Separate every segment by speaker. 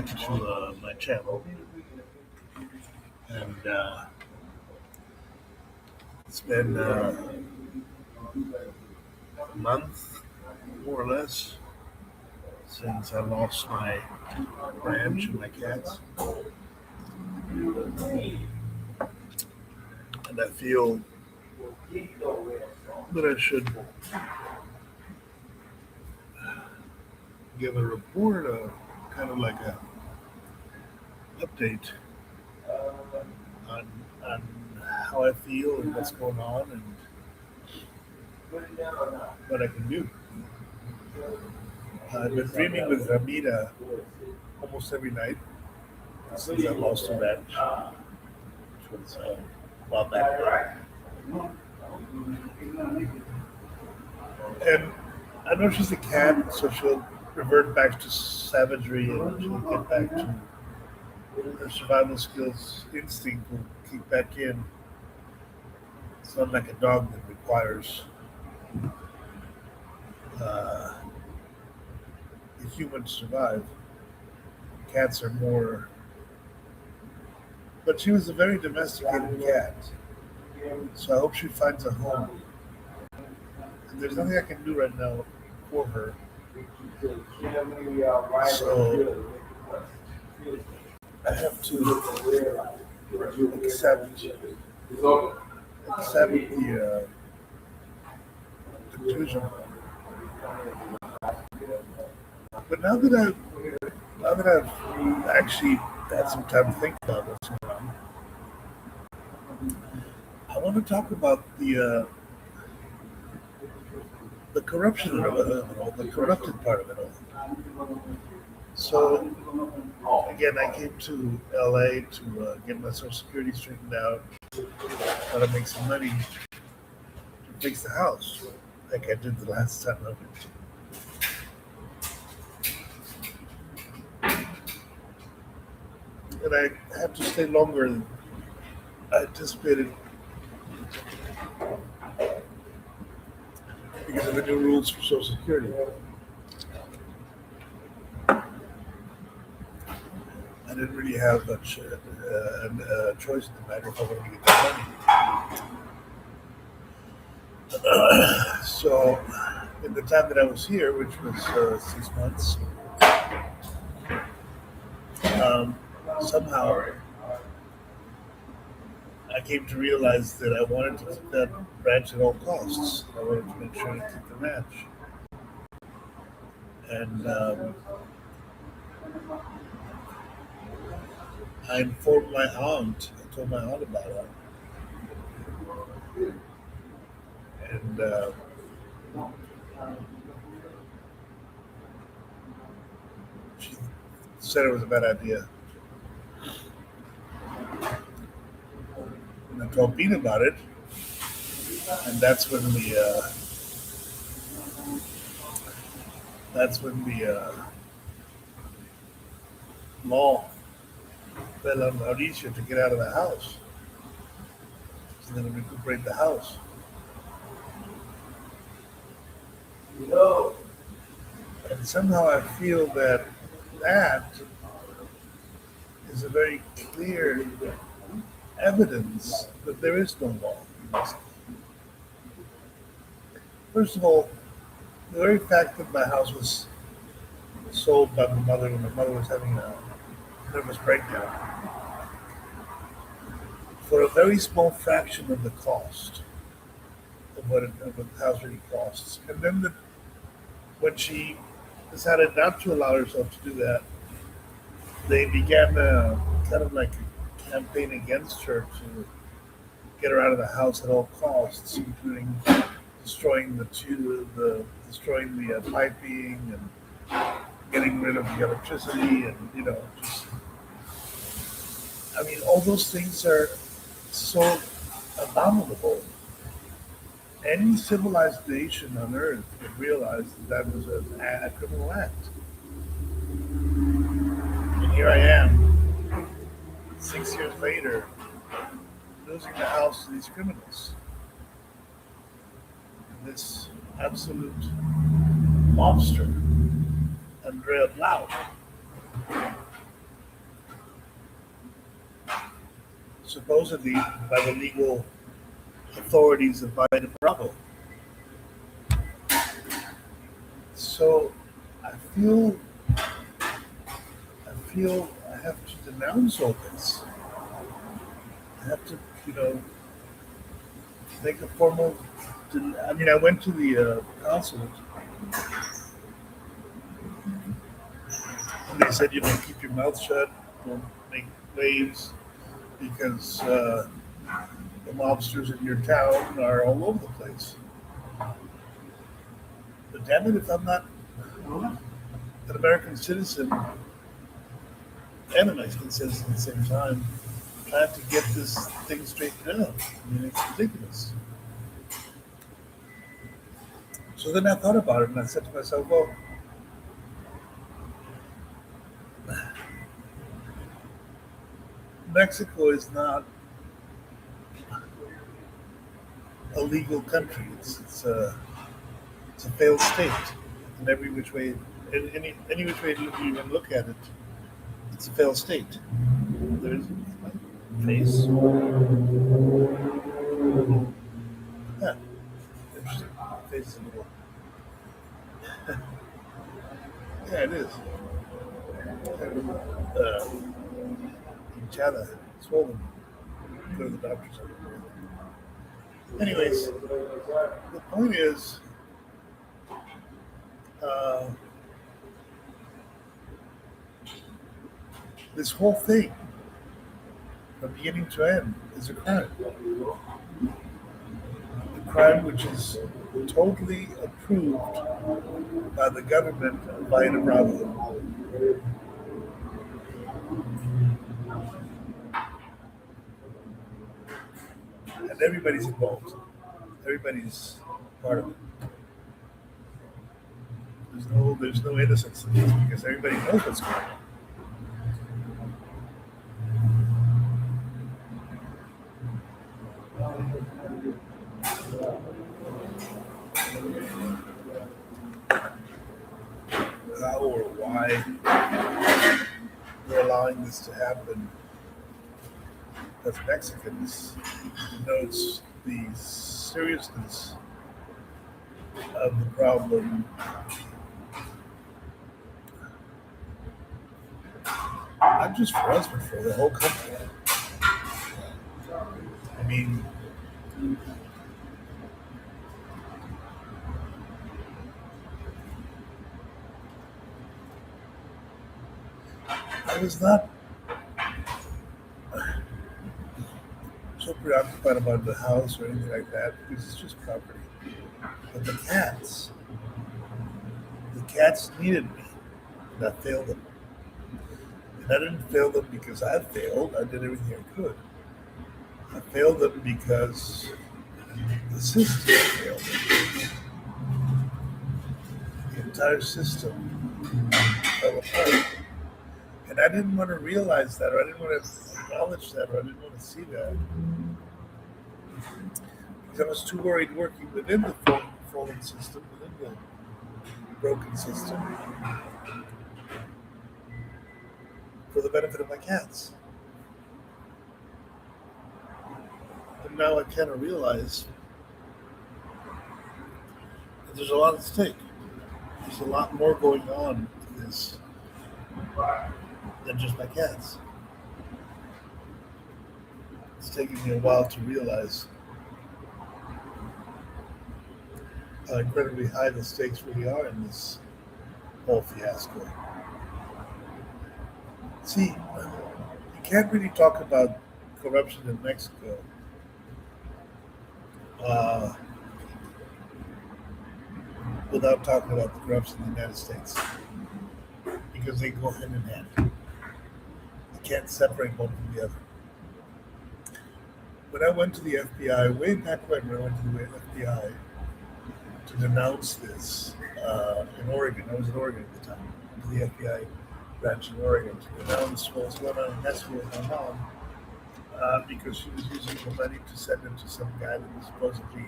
Speaker 1: back to my channel, and it's been a month, more or less, since I lost my ranch and my cats, and I feel that I should give a report, kind of like a update on on how I feel and what's going on and what I can do. I've been dreaming with Ramita almost every night since I lost her ranch, which was a while back. And I know she's a cat, so she'll revert back to savagery and she'll get back to her survival skills. Instinct will kick back in. It's not like a dog that requires uh, a human to survive. Cats are more. But she was a very domesticated cat, so I hope she finds a home. And there's nothing I can do right now for her. So I have to accept the conclusion. But now that I've actually had some time to think about what's going on, I want to talk about the corruption of it all, the corrupted part of it all. So again, I came to LA to get my Social Security straightened out, try to make some money to fix the house, like I did the last time I went. And I have to stay longer than I anticipated because of the new rules for Social Security. I didn't really have much choice in the matter if I wanted to get that money. So, in the time that I was here, which was 6 months, somehow I came to realize that I wanted to keep that ranch at all costs. I wanted to make sure to keep the ranch. And I informed my aunt. I told my aunt about it. And she said it was a bad idea. And I told Bean about it. And that's when the law fell on Mauricio to get out of the house. So then recuperate the house. And somehow I feel that is a very clear evidence that there is no law. First of all, the very fact that my house was sold by my mother when my mother was having a nervous breakdown for a very small fraction of the cost of what the house really costs. And then when she decided not to allow herself to do that, they began kind of like a campaign against her to get her out of the house at all costs, including destroying destroying the piping and getting rid of the electricity, and just I mean, all those things are so abominable. Any civilized nation on earth would realize that was a criminal act. And here I am, 6 years later, losing the house to these criminals. And this absolute monster, Andrea Blau, supposedly by the legal authorities of Biden Bravo. So I feel I have to denounce all this. I have to, you know, make a formal. I mean, I went to the consulate and they said, you know, keep your mouth shut, don't make waves because the mobsters in your town are all over the place. But damn it, if I'm not an American citizen and a Mexican citizen at the same time, trying to get this thing straightened out. I mean, it's ridiculous. So then I thought about it and I said to myself, well, Mexico is not a legal country. It's a failed state in every which way, in any which way you even look at it. It's a failed state. There's my face. Yeah, interesting. My face is a little. Yeah, it is. Uh, hinchada, swollen. Go to the doctor's. Anyways, the point is, uh, this whole thing, from beginning to end, is a crime. A crime which is totally approved by the government of Biden Bravo. And everybody's involved. Everybody's part of it. There's no innocence in this because everybody knows what's going on. How or why we're allowing this to happen as Mexicans denotes the seriousness of the problem, not just for us, but for the whole country. I mean, I was not so preoccupied about the house or anything like that because it's just property. But the cats needed me, and I failed them. And I didn't fail them because I failed. I did everything I could. I failed them because the system failed them. The entire system fell apart. And I didn't want to realize that, or I didn't want to acknowledge that, or I didn't want to see that. Because I was too worried working within the fallen system, within the broken system, for the benefit of my cats. But now I kind of realize that there's a lot at stake. There's a lot more going on to this than just my cats. It's taken me a while to realize how incredibly high the stakes really are in this whole fiasco. See, you can't really talk about corruption in Mexico uh, without talking about the corruption in the United States because they go hand in hand. You can't separate one from the other. When I went to the FBI, way back when I went to the FBI to denounce this in Oregon, I was in Oregon at the time, to the FBI branch in Oregon to denounce what was going on in Mexico with my mom because she was using the money to send it to some guy that was supposedly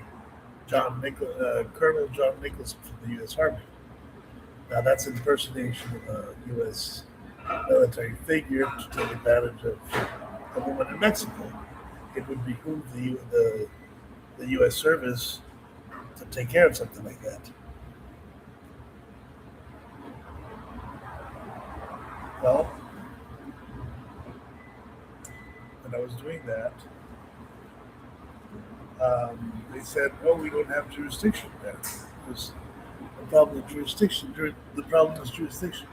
Speaker 1: Colonel John Nicholson from the U.S. Army. Now that's impersonation of a U.S. military figure to take advantage of a woman in Mexico. it would behoove the U.S. service to take care of something like that. Well, when I was doing that, they said, "Oh, we don't have jurisdiction there." There's the problem with jurisdiction. The problem is jurisdiction.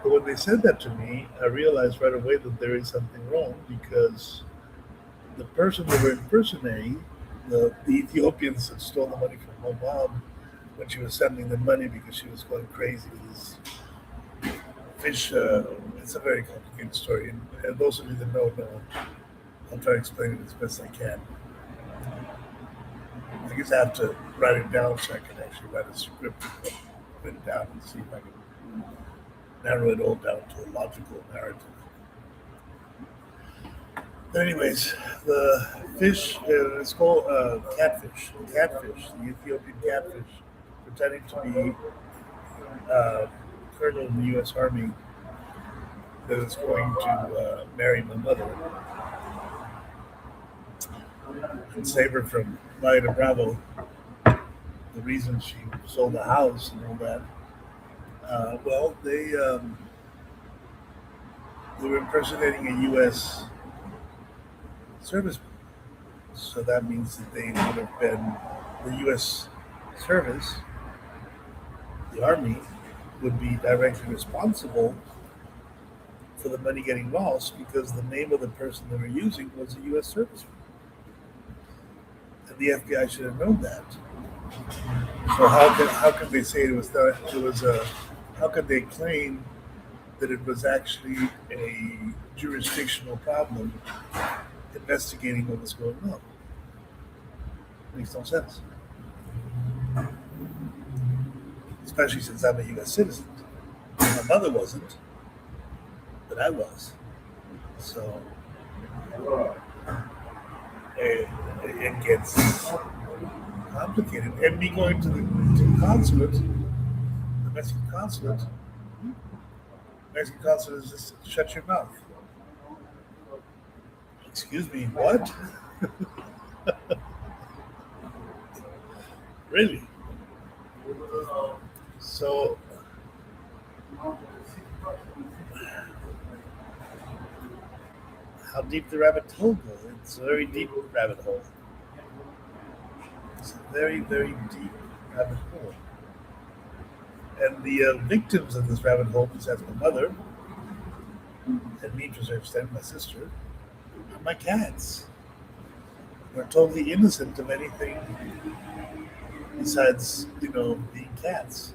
Speaker 1: But when they said that to me, I realized right away that there is something wrong because the person they were impersonating, the Ethiopians that stole the money from my mom when she was sending them money because she was going crazy with this fish. It's a very complicated story, and those of you that know, I'll try to explain it as best I can. I guess I have to write it down so I can actually write a script, put it down, and see if I can narrow it all down to a logical narrative. But anyways, the fish, it's called catfish. Catfish, the Ethiopian catfish, pretending to be colonel in the U.S. Army that is going to marry my mother and save her from Maya Bravo, the reason she sold the house and all that. Well, they were impersonating a U.S. serviceman, so that means that they would have been the U.S. service, the Army, would be directly responsible for the money getting lost because the name of the person they were using was a U.S. serviceman. And the FBI should have known that. So how could they say how could they claim that it was actually a jurisdictional problem investigating what was going on? Makes no sense. Especially since I'm a U.S. citizen. My mother wasn't, but I was. So it gets complicated. And me going to the consulate, the Mexican consulate is just shut your mouth. Excuse me, what? Really? So how deep the rabbit hole goes? It's a very deep rabbit hole. It's a very, very deep rabbit hole. And the victims of this rabbit hole, besides my mother, and me to a certain extent, my sister, are my cats. They're totally innocent of anything besides, being cats.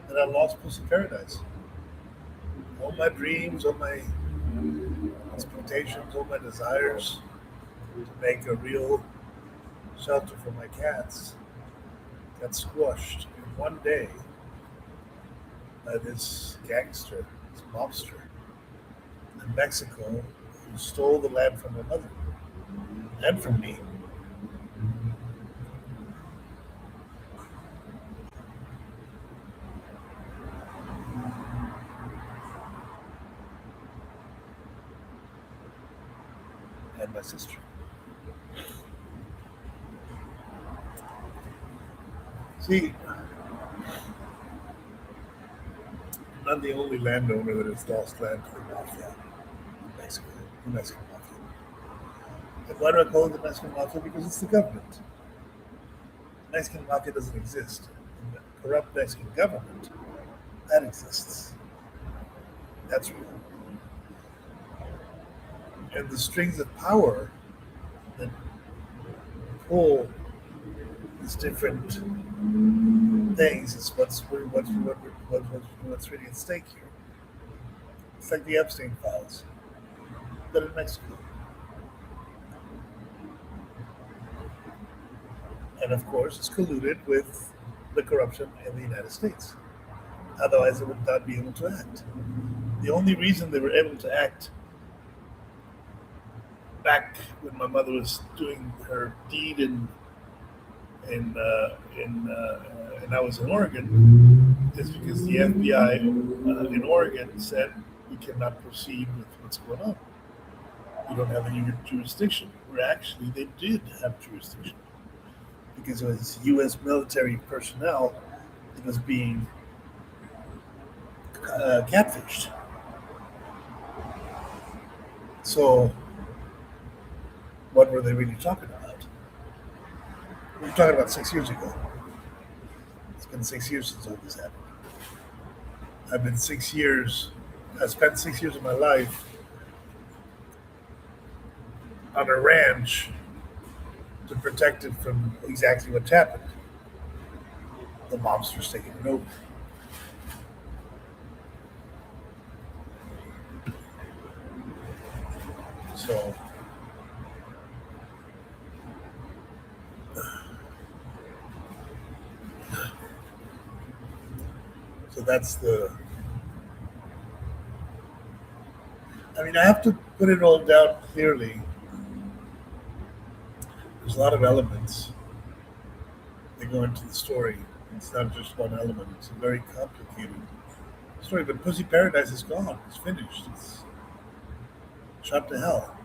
Speaker 1: And I lost Pussy Paradise. All my dreams, all my expectations, all my desires to make a real shelter for my cats got squashed in one day by this gangster, this mobster in Mexico who stole the land from my mother and from me. And my sister. See, I'm not the only landowner that has lost land to the mafia in Mexico, the Mexican mafia. And why do I call it the Mexican mafia? Because it's the government. The Mexican mafia doesn't exist. The corrupt Mexican government, that exists. That's real. And the strings of power that pull these different things is what's really at stake here. It's like the Epstein files, but in Mexico. And of course, it's colluded with the corruption in the United States. Otherwise, they would not be able to act. The only reason they were able to act back when my mother was doing her deed in and I was in Oregon, is because the FBI in Oregon said we cannot proceed with what's going on. We don't have any jurisdiction. Where actually they did have jurisdiction because it was U.S. military personnel that was being catfished. So what were they really talking about? We were talking about 6 years ago. It's been 6 years since all this happened. I've been 6 years. I spent 6 years of my life on a ranch to protect it from exactly what happened. The mobsters taking it over. So, so that's the. I mean, I have to put it all down clearly. There's a lot of elements that go into the story. It's not just one element. It's a very complicated story. But Pussy Paradise is gone. It's finished. It's shot to hell.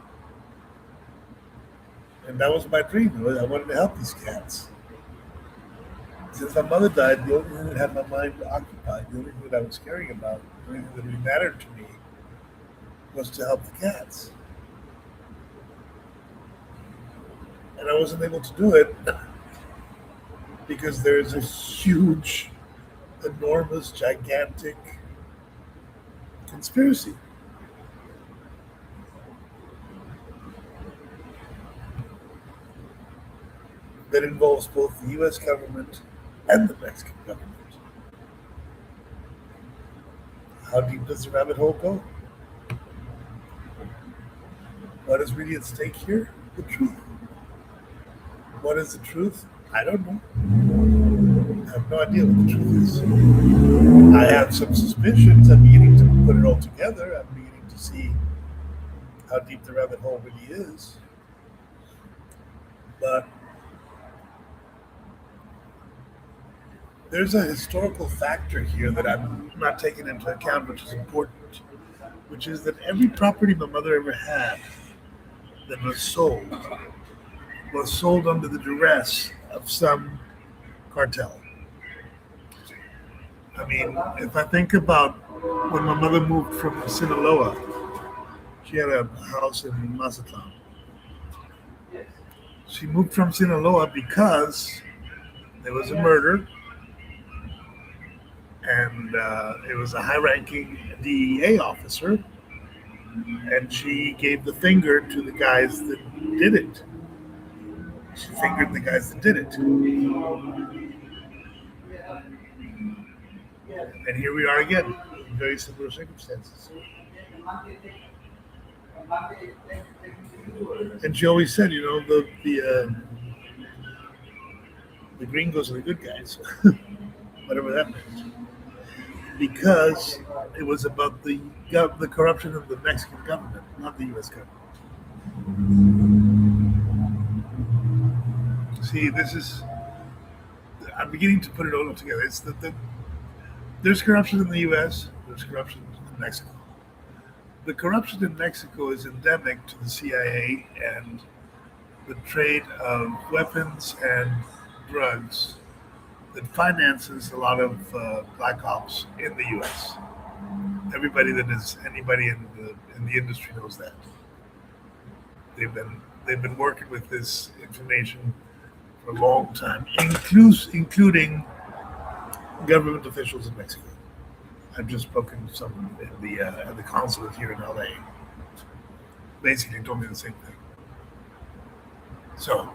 Speaker 1: And that was my dream. I wanted to help these cats. Since my mother died, the only thing that had my mind occupied, the only thing that I was caring about, the only thing that really mattered to me was to help the cats. And I wasn't able to do it because there is a huge, enormous, gigantic conspiracy. That involves both the US government and the Mexican government. How deep does the rabbit hole go? What is really at stake here? The truth. What is the truth? I don't know. I have no idea what the truth is. I have some suspicions. I'm beginning to put it all together. I'm beginning to see how deep the rabbit hole really is. But there's a historical factor here that I'm not taking into account, which is important, which is that every property my mother ever had that was sold under the duress of some cartel. I mean, if I think about when my mother moved from Sinaloa, she had a house in Mazatlan. She moved from Sinaloa because there was a murder, and it was a high-ranking DEA officer, and she gave the finger to the guys that did it. She fingered the guys that did it. And here we are again, in very similar circumstances. And she always said, the gringos are the good guys, whatever that meant, because it was about the corruption of the Mexican government, not the U.S. government. See, I'm beginning to put it all together. It's there's corruption in the U.S., there's corruption in Mexico. The corruption in Mexico is endemic to the CIA and the trade of weapons and drugs that finances a lot of black ops in the U.S. Anybody in the industry knows that. They've been working with this information for a long time, including government officials in Mexico. I've just spoken to someone at the consulate here in LA. Basically told me the same thing. So,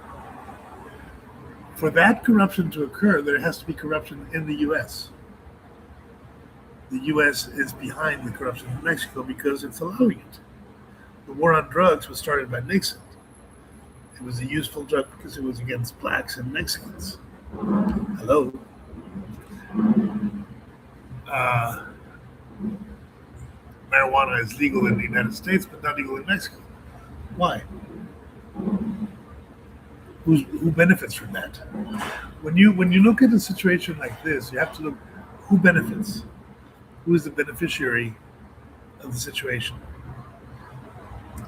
Speaker 1: for that corruption to occur, there has to be corruption in the U.S. The U.S. is behind the corruption in Mexico because it's allowing it. The war on drugs was started by Nixon. It was a useful drug because it was against blacks and Mexicans. Hello. Marijuana is legal in the United States, but not legal in Mexico. Why? who benefits from that. When you look at a situation like this, you have to look who benefits, who is the beneficiary of the situation.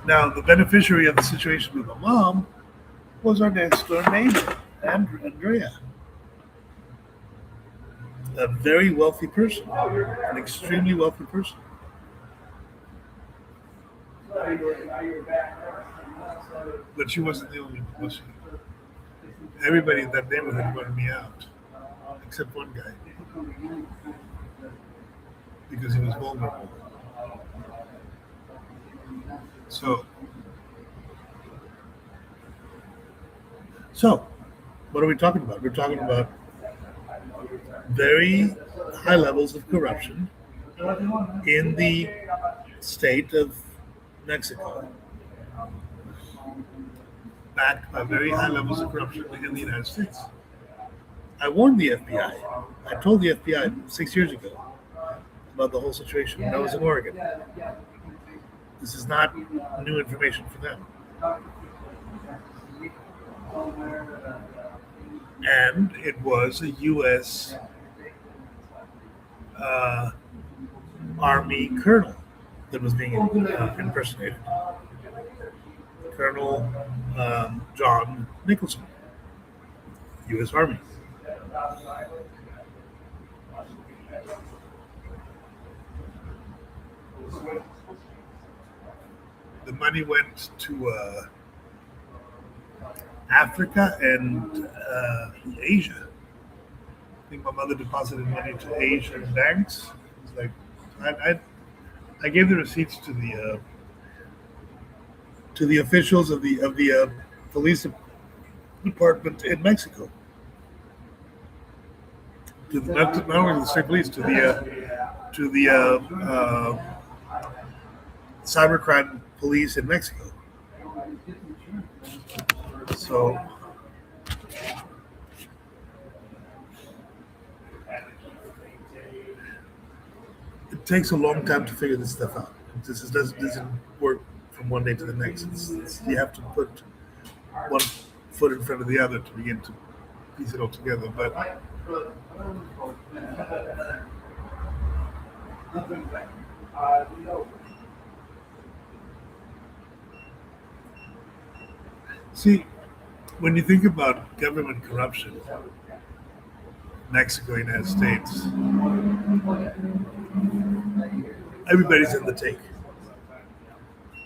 Speaker 1: Now, the beneficiary of the situation with my mom was our next door neighbor, Andrea, a very wealthy person, an extremely wealthy person. But she wasn't the only one, was she? Everybody in that neighborhood wanted me out, except one guy, because he was vulnerable. So, so what are we talking about? We're talking about very high levels of corruption in the state of Mexico, backed by very high levels of corruption in the United States. I warned the FBI. I told the FBI 6 years ago about the whole situation when I was in Oregon. This is not new information for them. And it was a U.S. Uh, Army colonel that was being impersonated. Colonel John Nicholson, U.S. Army. The money went to Africa and Asia. I think my mother deposited money to Asian banks. It's like I gave the receipts to the officials of the police department in Mexico. Not only the state police, to the cybercrime police in Mexico. So it takes a long time to figure this stuff out. Doesn't work from one day to the next. You have to put one foot in front of the other to begin to piece it all together. But see, when you think about government corruption, Mexico, United States, everybody's in the take.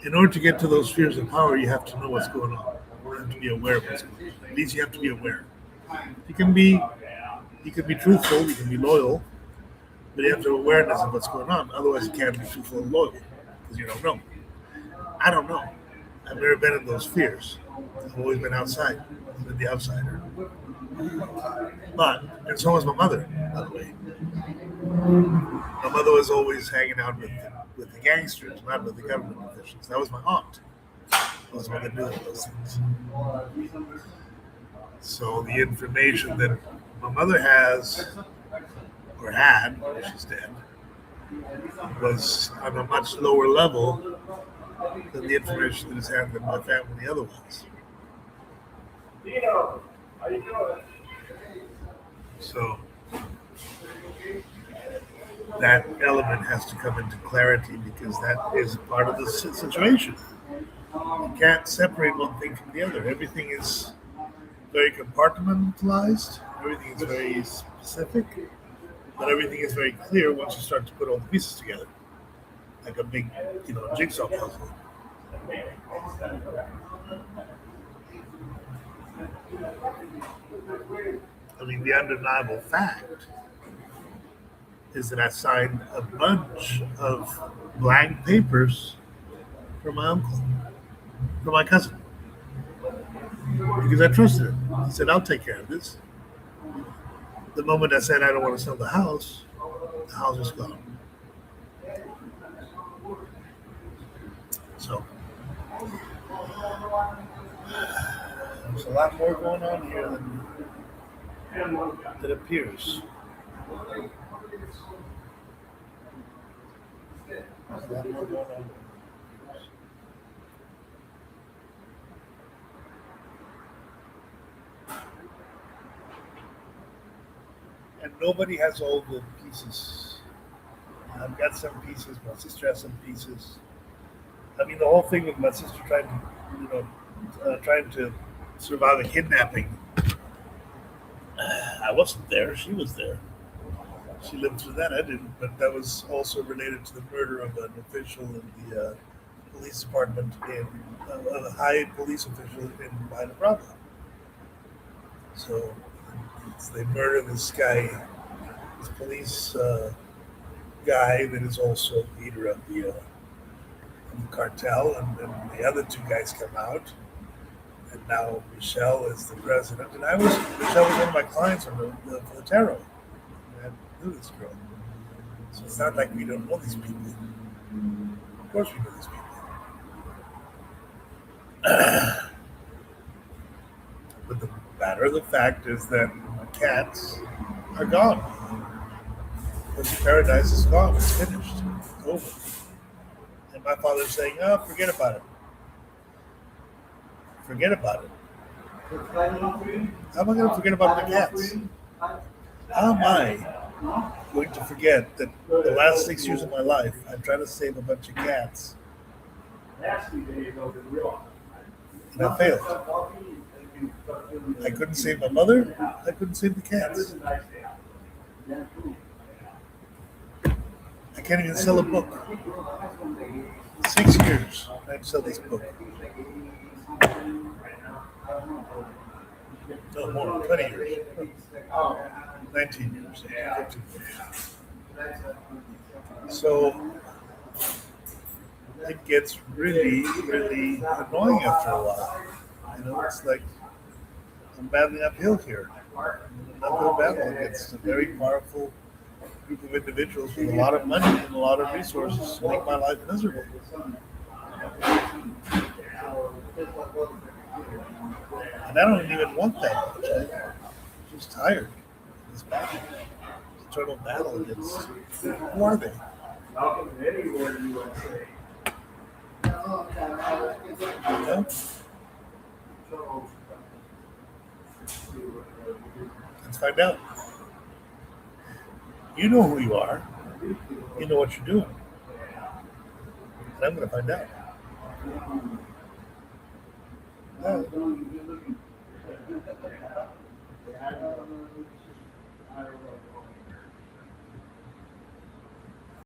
Speaker 1: In order to get to those spheres of power, you have to know what's going on. You have to be aware of what's going on. At least you have to be aware. You can be truthful, you can be loyal, but you have to have awareness of what's going on. Otherwise, you can't be truthful and loyal because you don't know. I don't know. I've never been in those spheres. I've always been outside, I've been the outsider. But and so was my mother, by the way. My mother was always hanging out with the gangsters, not with the government officials. That was my aunt. That was one that knew those things. So the information that my mother has or had, she's dead, was on a much lower level than the information that is handled in my family otherwise. Dino, how you doing? So that element has to come into clarity because that is part of the situation. You can't separate one thing from the other. Everything is very compartmentalized. Everything is very specific, but everything is very clear once you start to put all the pieces together, like a big, jigsaw puzzle. I mean, the undeniable fact is that I signed a bunch of blank papers for my uncle, for my cousin, because I trusted him. He said, "I'll take care of this." The moment I said I don't want to sell the house was gone. So there's a lot more going on here than appears. There's a lot more going on. nobody has all the pieces. I've got some pieces. My sister has some pieces. I mean, the whole thing with my sister trying to, you know, trying to survive a kidnapping. I wasn't there. She was there. She lived through that. I didn't. But that was also related to the murder of an official in the police department in a high police official in Bahia Brava. So they murder this guy, this police guy that is also leader of the cartel, and the other two guys come out, and now Michelle is the president, and Michelle was one of my clients on the tarot. I knew this girl, so it's not like we don't know these people. Of course, we know these people. But the matter of the fact is that my cats are gone. Because paradise is gone. It's finished. It's over. And my father's saying, "Oh, forget about it. Forget about it. How am I going to forget about my cats? How am I going to forget that the last 6 years of my life I'm trying to save a bunch of cats and I failed? I couldn't save my mother. I couldn't save the cats. I can't even sell a book. 6 years trying to sell this book. No more, 20 years. 19 years. 15 years. So it gets really, really annoying after a while. It's like I'm battling uphill here. An uphill battle against a very powerful group of individuals with a lot of money and a lot of resources to make my life miserable. And I don't even want that much. I'm just tired of this battle. This eternal battle against who are they? You know? Let's find out. You know who you are. You know what you're doing. And I'm going to find out. Yeah.